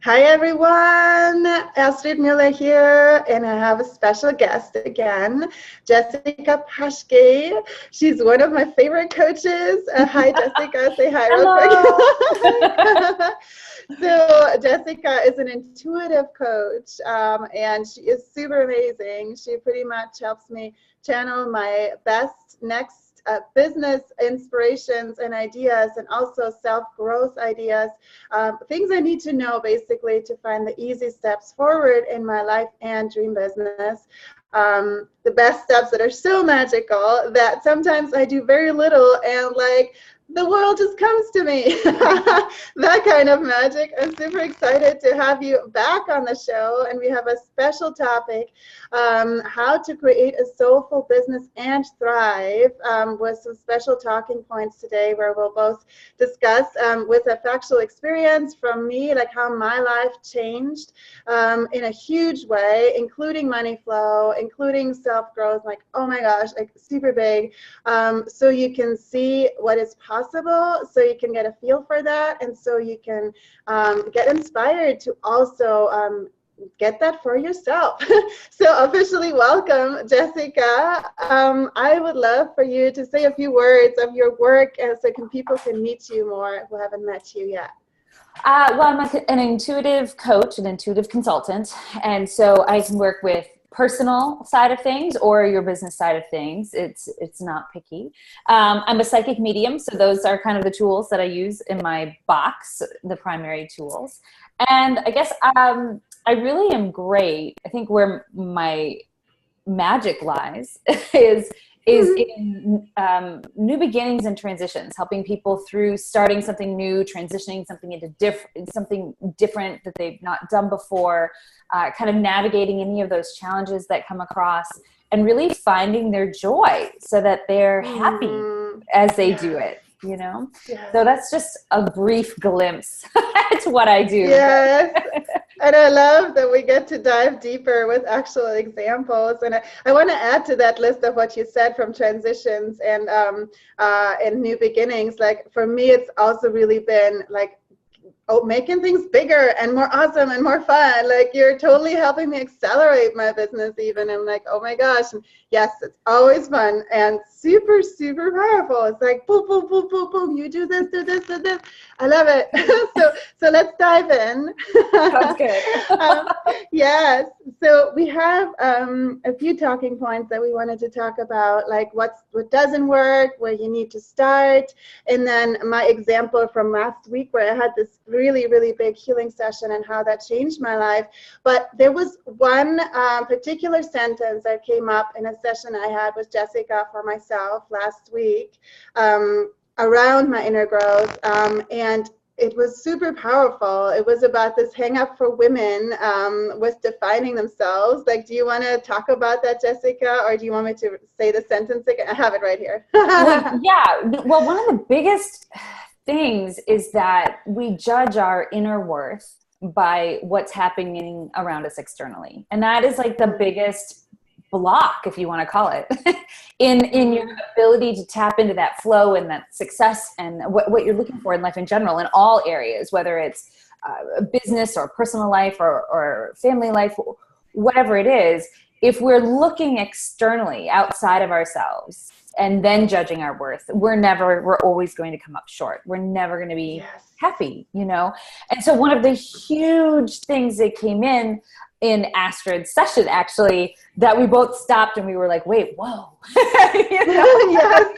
Hi everyone, Astrid Mueller here, and I have a special guest again, Jessica Paschke. She's one of my favorite coaches. Hi Jessica, say hi real Hello. quick. So Jessica is an intuitive coach, and she is super amazing. She pretty much helps me channel my best next business inspirations and ideas, and also self-growth ideas, things I need to know basically to find the easy steps forward in my life and dream business. The best steps that are so magical that sometimes I do very little and like the world just comes to me. That kind of magic. I'm super excited to have you back on the show, and we have a special topic, how to create a soulful business and thrive, with some special talking points today where we'll both discuss, with a factual experience from me, like how my life changed in a huge way, including money flow, including self-growth, like, oh my gosh, like super big. So you can see what is possible, so you can get a feel for that, and so you can get inspired to also get that for yourself. So officially welcome, Jessica. I would love for you to say a few words of your work, so people can meet you more who haven't met you yet. Well, I'm an intuitive coach, an intuitive consultant, and so I can work with personal side of things or your business side of things. It's not picky. I'm a psychic medium, so those are kind of the tools that I use in my box, the primary tools. And I guess I really am great. I think where my magic lies is in new beginnings and transitions, helping people through starting something new, transitioning something into something different that they've not done before, kind of navigating any of those challenges that come across, and really finding their joy so that they're happy as they do it. Yes. So that's just a brief glimpse at what I do. Yes. And I love that we get to dive deeper with actual examples. And I want to add to that list of what you said, from transitions and new beginnings. Like for me, it's also really been like, oh, making things bigger and more awesome and more fun. Like you're totally helping me accelerate my business even. I'm like, oh my gosh. And yes, it's always fun and super, super powerful. It's like boom, boom, boom, boom, boom. You do this, do this, do this. I love it. So let's dive in. Sounds good. Yes. So we have a few talking points that we wanted to talk about, like what doesn't work, where you need to start, and then my example from last week where I had this really, really big healing session and how that changed my life. But there was one particular sentence that came up in a session I had with Jessica for myself last week, around my inner growth, and it was super powerful. It was about this hang up for women, with defining themselves. Like, do you want to talk about that, Jessica, or do you want me to say the sentence again? I have it right here. Well, yeah. Well, one of the biggest things is that we judge our inner worth by what's happening around us externally. And that is like the biggest block, if you want to call it, in your ability to tap into that flow and that success and what you're looking for in life in general, in all areas, whether it's business or personal life or family life, whatever it is. If we're looking externally outside of ourselves and then judging our worth, we're always going to come up short. We're never going to be happy, And so one of the huge things that came in Astrid's session, actually, that we both stopped and we were like, wait, whoa. Yes,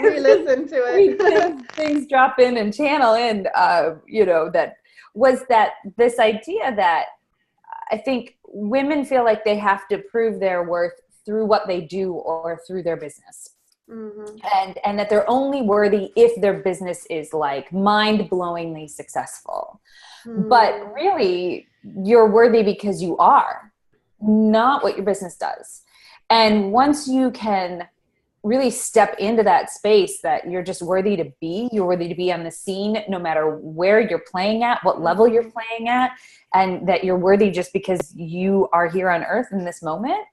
we listened to it. Things drop in and channel in, that was that this idea that I think women feel like they have to prove their worth through what they do or through their business. And that they're only worthy if their business is like mind-blowingly successful. But really, you're worthy because you are, not what your business does. And once you can really step into that space that you're just worthy to be, you're worthy to be on the scene, no matter where you're playing at, what level you're playing at, and that you're worthy just because you are here on earth in this moment.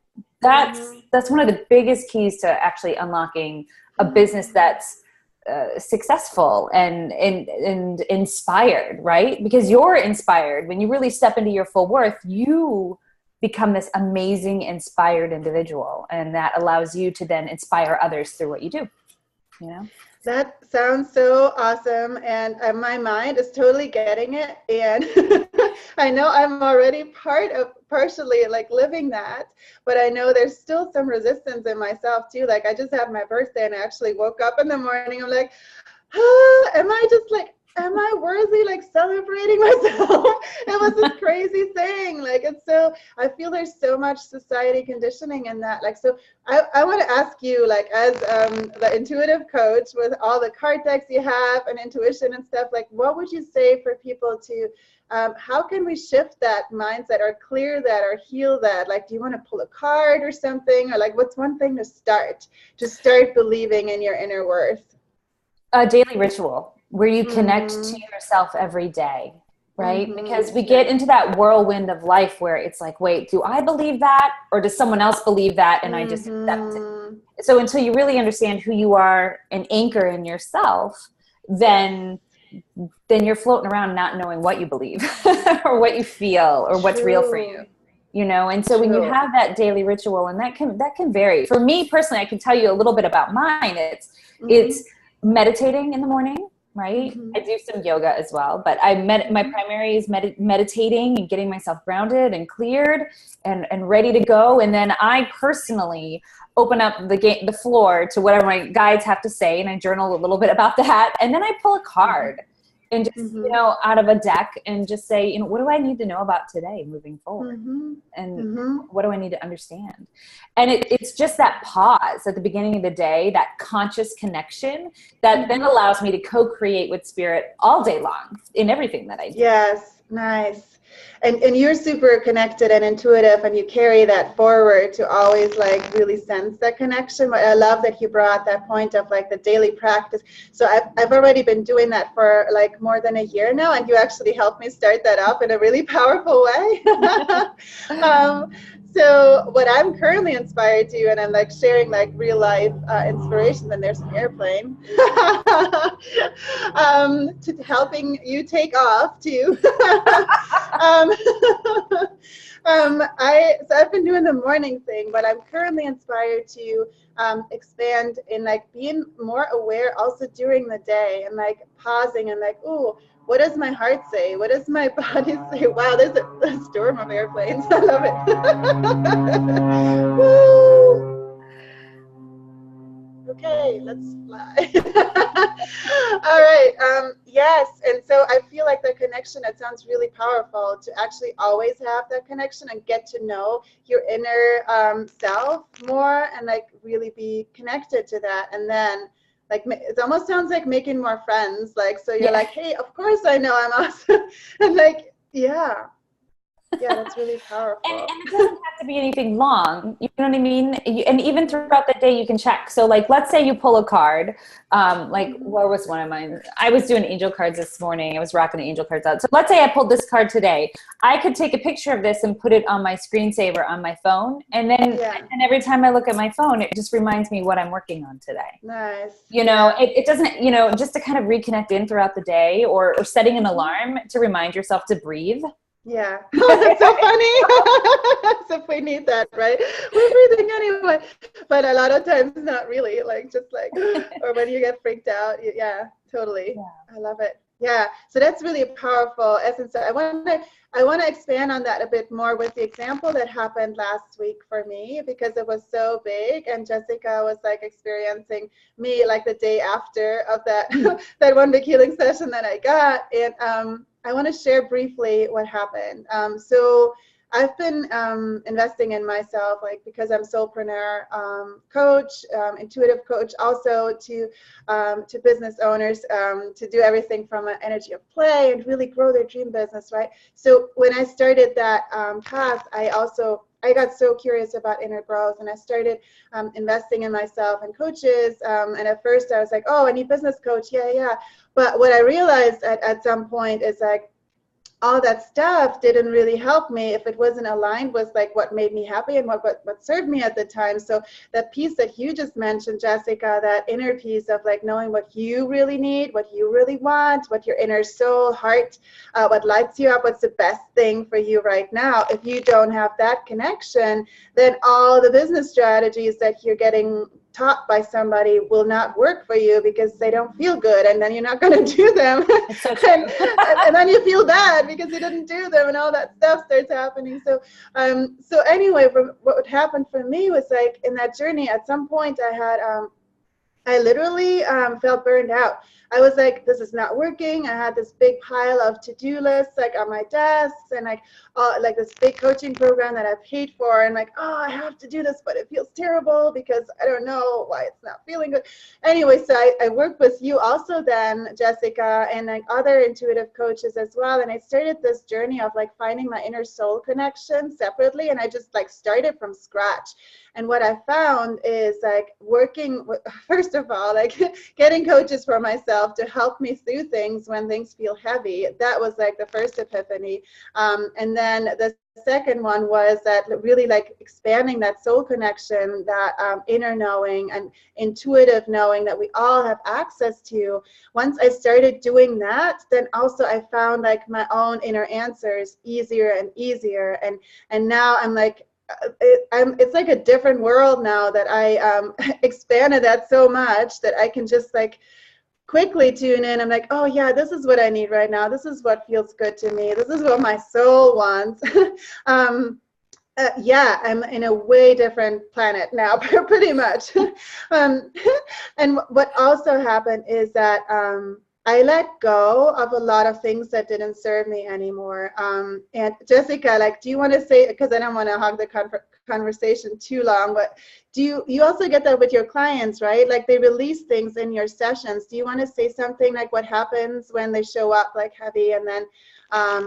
That's one of the biggest keys to actually unlocking a business that's successful and inspired, right? Because you're inspired. When you really step into your full worth, you become this amazing, inspired individual. And that allows you to then inspire others through what you do, you know? That sounds so awesome, and my mind is totally getting it, and I know I'm already partially like living that, but I know there's still some resistance in myself too. Like I just had my birthday and I actually woke up in the morning, I'm like, am I worthy, like celebrating myself? It was this crazy thing. Like, it's so, I feel there's so much society conditioning in that. Like, so I want to ask you, like, as the intuitive coach with all the card decks you have and intuition and stuff, like, what would you say for people to, how can we shift that mindset or clear that or heal that? Like, do you want to pull a card or something? Or like, what's one thing to start believing in your inner worth? A daily ritual where you connect to yourself every day, right? Because we get into that whirlwind of life where it's like, wait, do I believe that? Or does someone else believe that? And I just accept it. So until you really understand who you are and anchor in yourself, then you're floating around not knowing what you believe or what you feel or what's real for you. You know, and so when you have that daily ritual, and that can vary. For me personally, I can tell you a little bit about mine. It's meditating in the morning, right? I do some yoga as well, but my primary is meditating and getting myself grounded and cleared and ready to go. And then I personally open up the floor to whatever my guides have to say, and I journal a little bit about that. And then I pull a card and just, you know, out of a deck and just say, you know, what do I need to know about today moving forward? And what do I need to understand? And it's just that pause at the beginning of the day, that conscious connection that then allows me to co-create with spirit all day long in everything that I do. Yes, nice. And you're super connected and intuitive, and you carry that forward to always like really sense that connection. But I love that you brought that point of like the daily practice. So I've already been doing that for like more than a year now, and you actually helped me start that up in a really powerful way. So what I'm currently inspired to, and I'm like sharing like real life inspiration, and there's an airplane, to helping you take off too. So I've been doing the morning thing, but I'm currently inspired to expand in like being more aware also during the day and like pausing and like, ooh, what does my heart say? What does my body say? Wow, there's a storm of airplanes. I love it. Woo! Okay, let's fly. All right. Yes. And so I feel like the connection, it sounds really powerful to actually always have that connection and get to know your inner self more and like really be connected to that. And then like, it almost sounds like making more friends. Like, so you're like, hey, of course I know I'm awesome. And like, yeah, that's really powerful. And it doesn't have to be anything long. You know what I mean? And even throughout the day, you can check. So like, let's say you pull a card. Like, where was one of mine? I was doing angel cards this morning. I was rocking the angel cards out. So let's say I pulled this card today. I could take a picture of this and put it on my screensaver on my phone. And then and every time I look at my phone, it just reminds me what I'm working on today. Nice. You know, it doesn't, you know, just to kind of reconnect in throughout the day or setting an alarm to remind yourself to breathe. Yeah. Oh, that's so funny. As if we need that, right? We're breathing anyway. But a lot of times not really, like just like, or when you get freaked out. Yeah, totally. Yeah. I love it. Yeah. So that's really a powerful essence. I want to expand on that a bit more with the example that happened last week for me, because it was so big, and Jessica was like experiencing me like the day after of that that one big healing session that I got. And I want to share briefly what happened. So I've been investing in myself, like because I'm soulpreneur coach, intuitive coach, also to business owners to do everything from an energy of play and really grow their dream business, right? So when I started that path, I got so curious about inner growth, and I started investing in myself and coaches. And at first I was like, oh, I need business coach. Yeah. But what I realized at some point is like, all that stuff didn't really help me if it wasn't aligned with like what made me happy and what served me at the time. So that piece that you just mentioned, Jessica, that inner piece of like knowing what you really need, what you really want, what your inner soul, heart, what lights you up, what's the best thing for you right now. If you don't have that connection, then all the business strategies that you're getting taught by somebody will not work for you because they don't feel good, and then you're not going to do them. So and then you feel bad because you didn't do them, and all that stuff starts happening. So anyway, what happened for me was like in that journey, at some point I literally felt burned out. I was like, this is not working. I had this big pile of to-do lists like on my desk, and like this big coaching program that I paid for, and like, oh, I have to do this, but it feels terrible because I don't know why it's not feeling good. Anyway, so I worked with you also then, Jessica, and like other intuitive coaches as well. And I started this journey of like finding my inner soul connection separately, and I just like started from scratch. And what I found is like working with, first of all, like getting coaches for myself to help me through things when things feel heavy. That was like the first epiphany. And then the second one was that really like expanding that soul connection, that inner knowing and intuitive knowing that we all have access to. Once I started doing that, then also I found like my own inner answers easier and easier. And now I'm like, it's like a different world now that I expanded that so much that I can just like quickly tune in. I'm like, oh yeah, this is what I need right now. This is what feels good to me. This is what my soul wants. Yeah, I'm in a way different planet now, pretty much. And what also happened is that I let go of a lot of things that didn't serve me anymore. And Jessica, like, do you want to say, because I don't want to hog the conversation too long, but do you also get that with your clients, right? Like they release things in your sessions. Do you want to say something like what happens when they show up like heavy, and then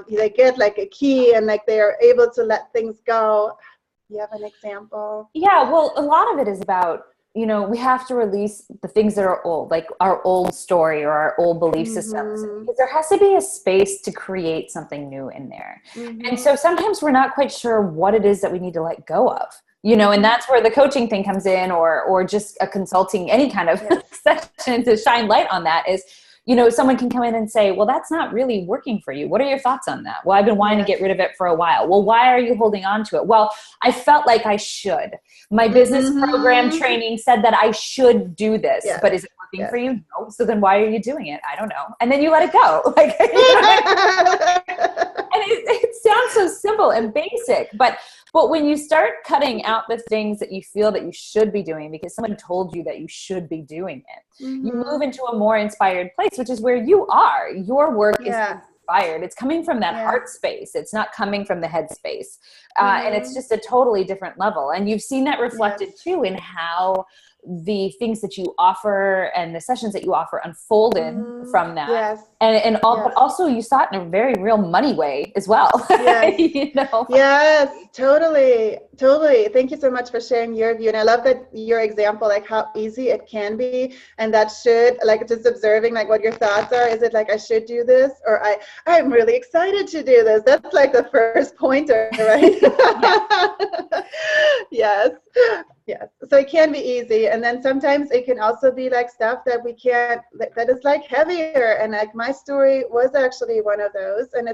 they get like a key and like they are able to let things go? You have an example? Yeah, well, a lot of it is about, you know, we have to release the things that are old, like our old story or our old belief systems, because there has to be a space to create something new in there. And so sometimes we're not quite sure what it is that we need to let go of, you know, and that's where the coaching thing comes in, or just a consulting, any kind of session to shine light on that is, you know, someone can come in and say, well, that's not really working for you. What are your thoughts on that? Well, I've been wanting to get rid of it for a while. Well, why are you holding on to it? Well, I felt like I should. My business program training said that I should do this, but is it working for you? No. So then why are you doing it? I don't know. And then you let it go. Like, you know, and it sounds so simple and basic, but when you start cutting out the things that you feel that you should be doing because someone told you that you should be doing it, you move into a more inspired place, which is where you are. Your work is inspired. It's coming from that heart space. It's not coming from the head space. And it's just a totally different level. And you've seen that reflected too in how the things that you offer and the sessions that you offer unfolded from that. But also you saw it in a very real money way as well. You know? Yes, totally. Thank you so much for sharing your view. And I love that your example, like how easy it can be, and that should, like just observing like what your thoughts are. Is it like I should do this, or I'm really excited to do this? That's like the first pointer, right? Yes. So it can be easy, and then sometimes it can also be like stuff that we can't, that is like heavier. And like my story was actually one of those, and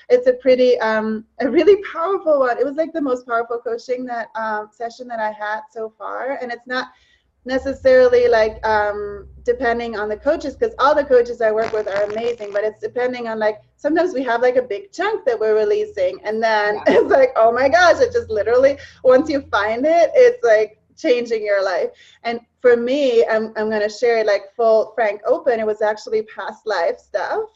it's a pretty a really powerful one. It was like the most powerful coaching that session that I had so far, and it's not necessarily like depending on the coaches, because all the coaches I work with are amazing, but it's depending on like sometimes we have like a big chunk that we're releasing, and then it's like, oh my gosh, it just literally, once you find it, it's like changing your life. And for me, I'm going to share it like full, frank, open. It was actually past life stuff,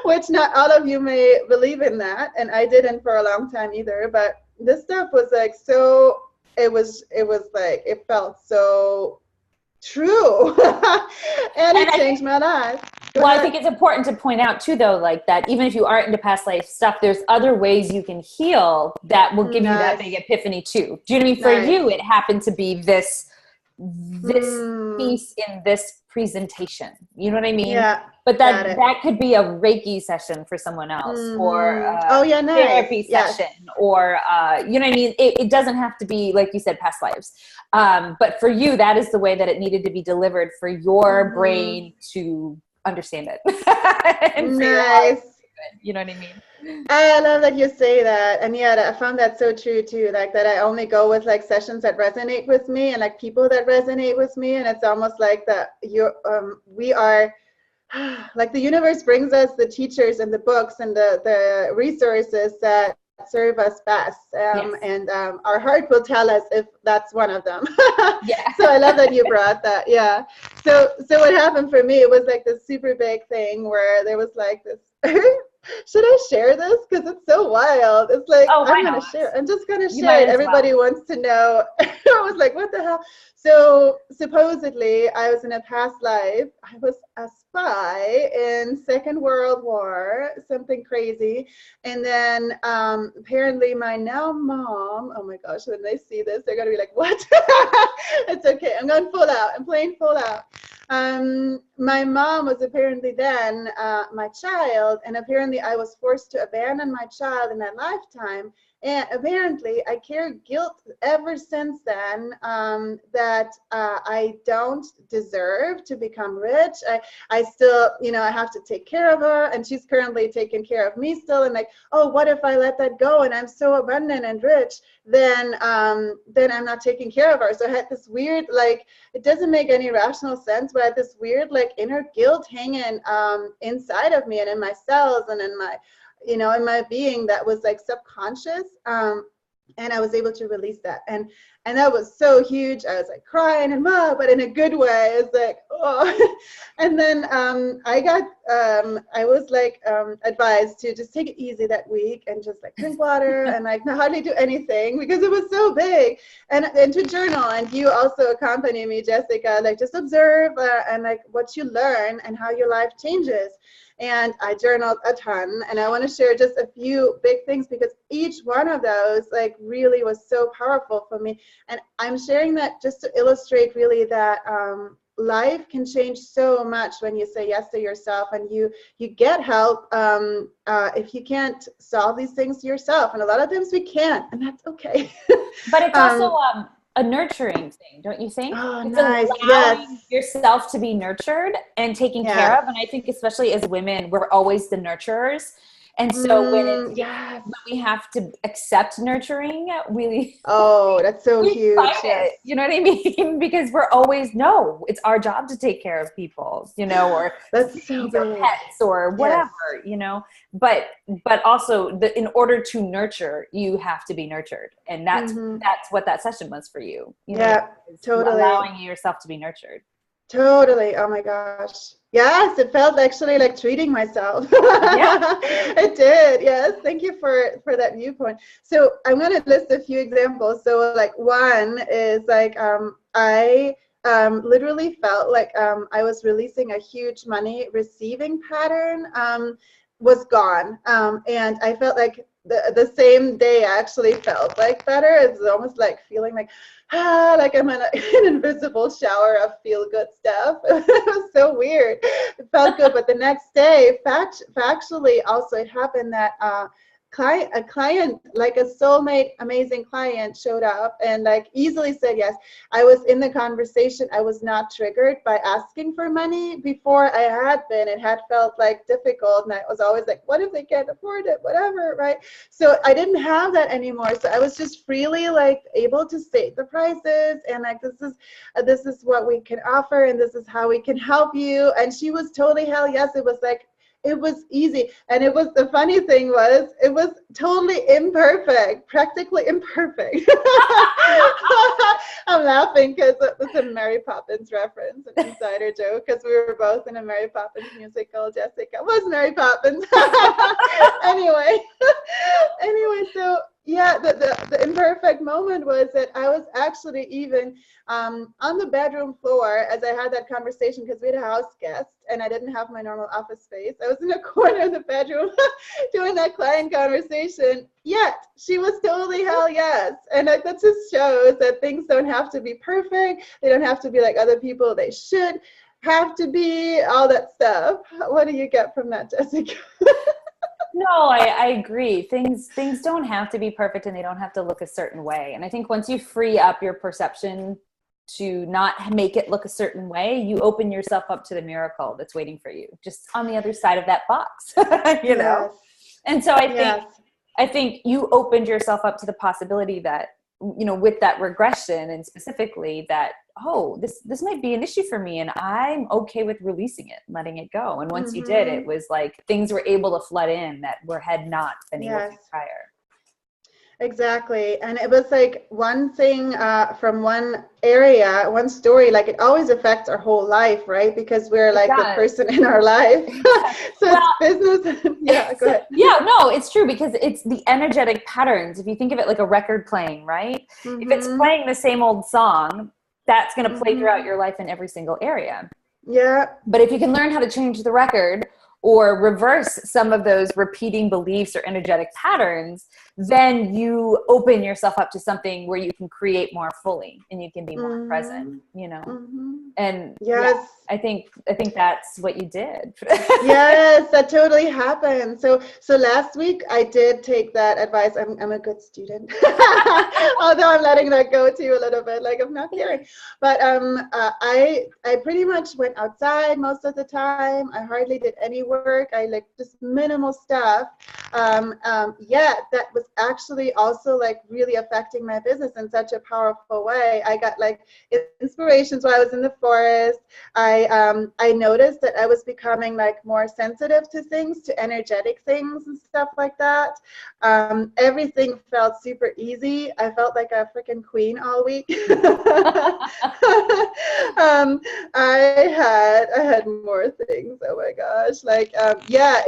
which not all of you may believe in that, and I didn't for a long time either. But this stuff was like so. It was like it felt so true, and it changed my life. Well, I think it's important to point out too, though, like that even if you aren't into past life stuff, there's other ways you can heal that will give you that big epiphany too. Do you know what I mean? For you, it happened to be this this piece in this presentation. You know what I mean? Yeah. But that could be a Reiki session for someone else, or oh yeah, nice. therapy session, or you know what I mean? It doesn't have to be, like you said, past lives. But for you, that is the way that it needed to be delivered for your brain to understand it. And nice. You know what I mean? I love that you say that. And yeah, I found that so true too. Like that I only go with like sessions that resonate with me and like people that resonate with me. And it's almost like that we are like the universe brings us the teachers and the books and the resources that serve us best. And our heart will tell us if that's one of them. So I love that you brought that. Yeah. So what happened for me, it was like this super big thing where there was like this should I share this? Because it's so wild. It's like, I'm going to share. I'm just going to share it. Everybody wants to know. I was like, what the hell? So supposedly I was in a past life. I was a spy in Second World War, something crazy. And then apparently my now mom, oh my gosh, when they see this, they're going to be like, what? It's okay. I'm going full out. I'm playing full out. My mom was apparently then my child, and apparently I was forced to abandon my child in that lifetime. And apparently I carry guilt ever since then that I don't deserve to become rich. I still, I have to take care of her, and she's currently taking care of me still. And like, oh, what if I let that go and I'm so abundant and rich? Then I'm not taking care of her. So I had this weird, like, it doesn't make any rational sense, but I had this weird, like, inner guilt hanging inside of me and in my cells and in my, in my being that was like subconscious. And I was able to release that. And that was so huge. I was like crying and but in a good way. It's like, oh. And then I was like advised to just take it easy that week and just like drink water and like not hardly do anything because it was so big. And to journal. And you also accompany me, Jessica, like just observe and like what you learn and how your life changes. And I journaled a ton, and I want to share just a few big things because each one of those like really was so powerful for me. And I'm sharing that just to illustrate really that life can change so much when you say yes to yourself and you get help if you can't solve these things yourself. And a lot of times we can't, and that's okay. But it's also a nurturing thing, don't you think? Oh, it's nice. allowing yourself to be nurtured and taken care of. And I think especially as women, we're always the nurturers. And so when we have to accept nurturing, that's so huge. You know what I mean? Because we're always, it's our job to take care of people, or that's so or pets or whatever, but also in order to nurture, you have to be nurtured. And that's what that session was for you. Totally. Allowing yourself to be nurtured. Totally. Oh my gosh. Yes, it felt actually like treating myself. It did. Yes. Thank you for that viewpoint. So I'm going to list a few examples. So like one is like I literally felt like I was releasing a huge money receiving pattern was gone. And I felt like the same day I actually felt like better. It's almost like feeling like, like I'm in an invisible shower of feel-good stuff. It was so weird. It felt good. But the next day, factually also, it happened that a client, like a soulmate, amazing client showed up and like easily said yes. I was in the conversation. I was not triggered by asking for money. Before I had been, it had felt like difficult. And I was always like, what if they can't afford it? Whatever, right? So I didn't have that anymore. So I was just freely like able to state the prices and like, this is what we can offer and this is how we can help you. And she was totally hell yes. It was like, it was easy. And it was, the funny thing was, it was totally imperfect, practically imperfect. I'm laughing because it's a Mary Poppins reference, an insider joke, because we were both in a Mary Poppins musical. Jessica was Mary Poppins. Anyway, so yeah, the imperfect moment was that I was actually even on the bedroom floor as I had that conversation, because we had a house guest and I didn't have my normal office space. I was in a corner of the bedroom doing that client conversation, yet she was totally hell yes. And that just shows that things don't have to be perfect. They don't have to be like other people. They should have to be, all that stuff. What do you get from that, Jessica? No, I agree. Things don't have to be perfect and they don't have to look a certain way. And I think once you free up your perception to not make it look a certain way, you open yourself up to the miracle that's waiting for you just on the other side of that box, you know? And so I think you opened yourself up to the possibility that, you know, with that regression and specifically that, oh, this might be an issue for me and I'm okay with releasing it, letting it go. And once you did, it was like things were able to flood in that had not been able to prior. Exactly. And it was like one thing from one area, one story, like it always affects our whole life, right? Because we're like the person in our life. So it's business. Yeah, go ahead. Yeah, no, it's true, because it's the energetic patterns. If you think of it like a record playing, right? If it's playing the same old song, that's going to play throughout your life in every single area. Yeah. But if you can learn how to change the record or reverse some of those repeating beliefs or energetic patterns, then you open yourself up to something where you can create more fully and you can be more present, you know? And I think that's what you did. Yes, that totally happened. So last week I did take that advice. I'm a good student, although I'm letting that go too a little bit, like I'm not caring. But I pretty much went outside most of the time. I hardly did any work. I like just minimal stuff. That was actually also like really affecting my business in such a powerful way. I got like inspirations while I was in the forest. I noticed that I was becoming like more sensitive to things, to energetic things and stuff like that. Everything felt super easy. I felt like a freaking queen all week. I had more things. Oh my gosh. Like,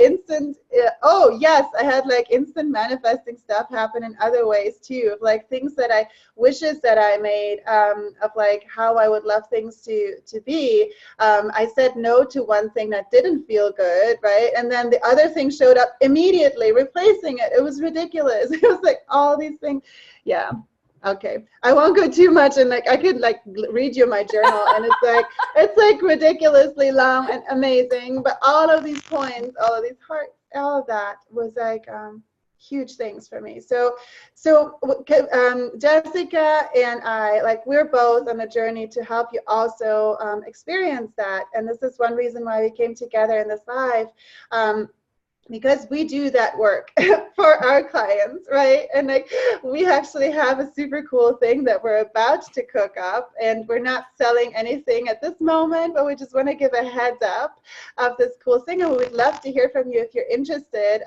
instant. Oh yes, I had like instant manifesting stuff happen in other ways too, of like things that wishes that I made, of like how I would love things to be. I said no to one thing that didn't feel good, right? And then the other thing showed up immediately, replacing it. It was ridiculous. It was like all these things. Yeah. Okay. I won't go too much, and like I could like read you my journal, and it's like ridiculously long and amazing. But all of these points, all of these hearts, all of that was like huge things for me. So Jessica and I, like, we're both on a journey to help you also experience that. And this is one reason why we came together in this live. Because we do that work for our clients, right? And like we actually have a super cool thing that we're about to cook up, and we're not selling anything at this moment, but we just want to give a heads up of this cool thing, and we would love to hear from you. If you're interested,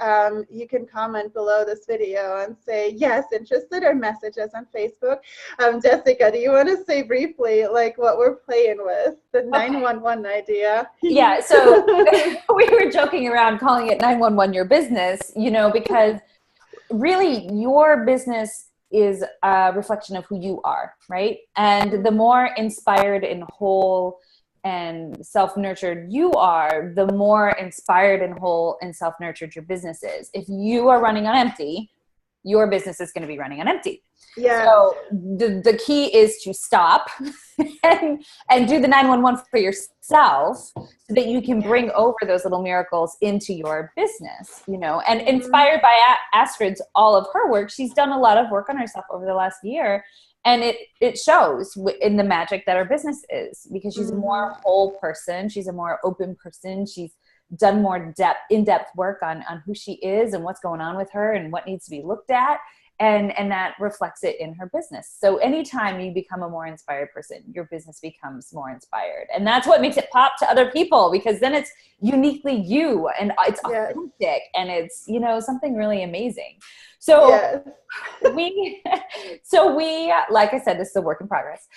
you can comment below this video and say yes, interested, or message us on Facebook. Jessica, do you want to say briefly like what we're playing with, the 911 idea? Yeah, so we were joking around calling it 911 your business, you know, because really your business is a reflection of who you are, right? And the more inspired and whole and self-nurtured you are, the more inspired and whole and self-nurtured your business is. If you are running on empty, your business is going to be running on empty. Yeah. So the key is to stop and do the 911 for yourself, so that you can bring over those little miracles into your business, you know. And inspired by Astrid's, all of her work, she's done a lot of work on herself over the last year. And it shows in the magic that her business is, because she's a more whole person. She's a more open person. She's done more in-depth work on who she is and what's going on with her and what needs to be looked at. And that reflects it in her business. So anytime you become a more inspired person, your business becomes more inspired. And that's what makes it pop to other people, because then it's uniquely you, and it's authentic, and it's, you know, something really amazing. So we, like I said, this is a work in progress.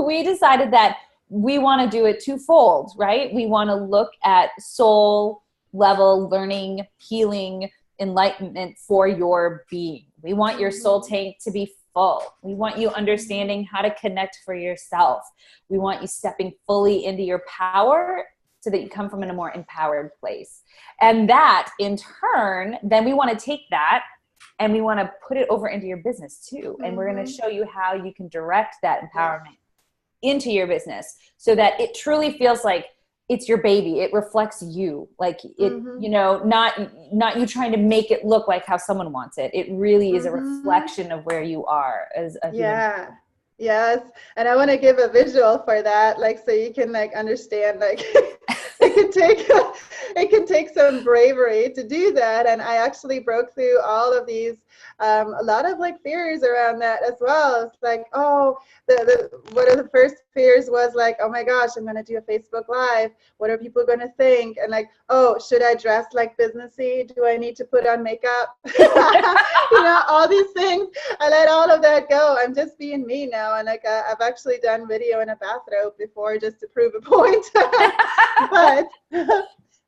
We decided that we want to do it twofold, right? We want to look at soul level learning, healing, enlightenment for your being. We want your soul tank to be full. We want you understanding how to connect for yourself. We want you stepping fully into your power so that you come from in a more empowered place. And that in turn, then we want to take that and we want to put it over into your business too. And we're going to show you how you can direct that empowerment into your business so that it truly feels like it's your baby. It reflects you. Like it, you know, not you trying to make it look like how someone wants it. It really is a reflection of where you are as a human. Yes. And I want to give a visual for that, like, so you can like understand, like it can take some bravery to do that. And I actually broke through all of these, a lot of like fears around that as well. It's like, oh, one of the first fears was like, oh my gosh, I'm going to do a Facebook Live. What are people going to think? And like, oh, should I dress like businessy? Do I need to put on makeup? You know, all these things. I let all of that go. I'm just being me now. And like, I've actually done video in a bathrobe before just to prove a point.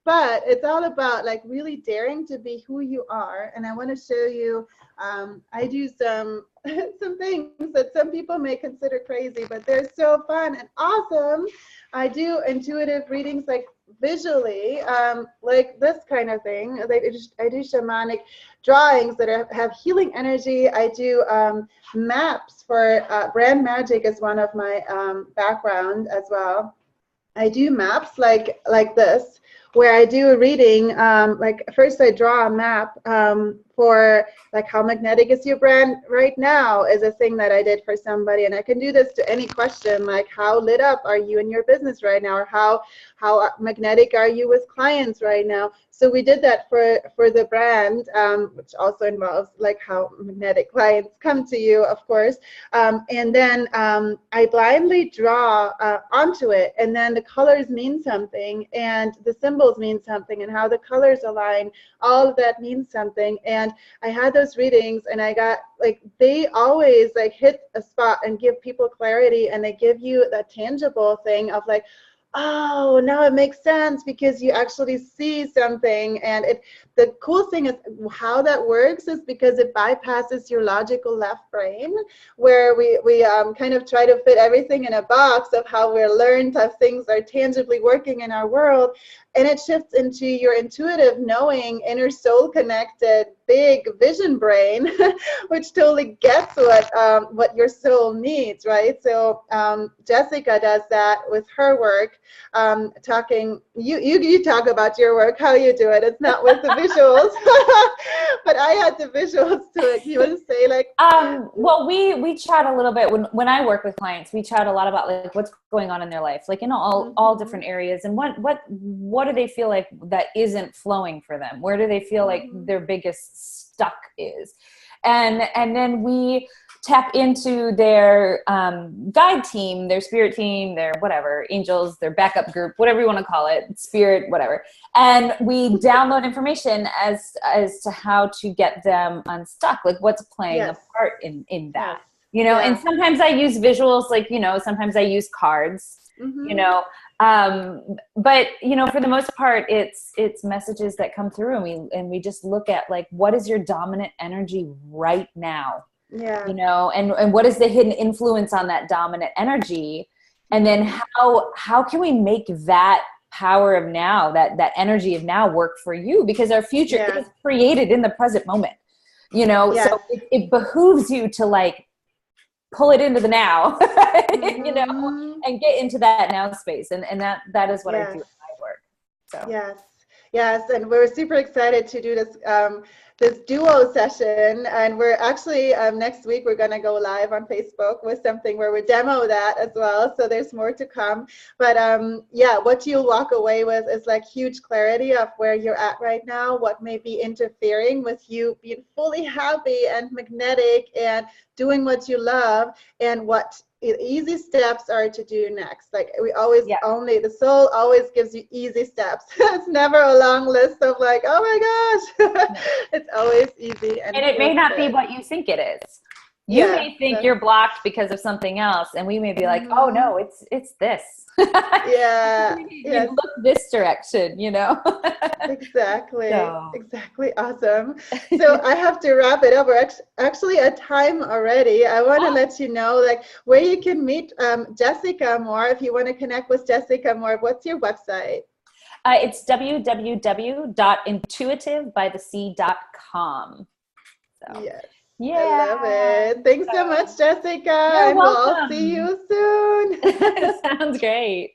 But it's all about like really daring to be who you are. And I want to show you, I do some things that some people may consider crazy, but they're so fun and awesome. I do intuitive readings like visually, like this kind of thing. I do shamanic drawings that have healing energy. I do maps for brand magic is one of my background as well. I do maps like this, where I do a reading, like first I draw a map for like how magnetic is your brand right now is a thing that I did for somebody. And I can do this to any question, like how lit up are you in your business right now? Or how magnetic are you with clients right now? So we did that for the brand, which also involves like how magnetic clients come to you, of course. And then I blindly draw onto it, and then the colors mean something, and the symbols mean something, and how the colors align, all of that means something. And I had those readings, and I got like, they always like hit a spot and give people clarity, and they give you that tangible thing of like, oh, now it makes sense because you actually see something. And the cool thing is how that works is because it bypasses your logical left brain, where we kind of try to fit everything in a box of how we're learned, how things are tangibly working in our world. And it shifts into your intuitive knowing, inner soul connected, big vision brain, which totally gets what your soul needs, right? So Jessica does that with her work. You talk about your work, how you do it. It's not with the visuals, but I had the visuals to it. You want to say like? Well, we chat a little bit when I work with clients. We chat a lot about like what's going on in their life, like in all different areas, and what do they feel like that isn't flowing for them? Where do they feel like their biggest stuck is? And then we tap into their guide team, their spirit team, their whatever, angels, their backup group, whatever you want to call it, spirit, whatever. And we download information as to how to get them unstuck, like what's playing a part in that. You know, and sometimes I use visuals, like, you know, sometimes I use cards, you know, but you know, for the most part, it's messages that come through, and we just look at like, what is your dominant energy right now? You know, and what is the hidden influence on that dominant energy? And then how can we make that power of now, that energy of now work for you? Because our future is created in the present moment, you know, so it behooves you to like pull it into the now, you know, and get into that now space. And that is what I do in my work. So. Yes, and we're super excited to do this duo session, and we're actually next week we're going to go live on Facebook with something where we demo that as well. So there's more to come, but what you'll walk away with is like huge clarity of where you're at right now, what may be interfering with you being fully happy and magnetic and doing what you love, and what easy steps are to do next. Like we always the soul always gives you easy steps. It's never a long list of like, oh my gosh. It's always easy. And it may not be what you think it is. You may think you're blocked because of something else, and we may be like, oh no, it's this. Yeah. You Yes. look this direction, you know? Exactly. So. Exactly. Awesome. So I have to wrap it up. We're actually at time already. I want to let you know like where you can meet Jessica more. If you want to connect with Jessica more, what's your website? It's www.intuitivebythesea.com. So, Yes. I love yeah. it. Thanks so So, much, Jessica. you're And we'll all see welcome. you soon. Sounds great.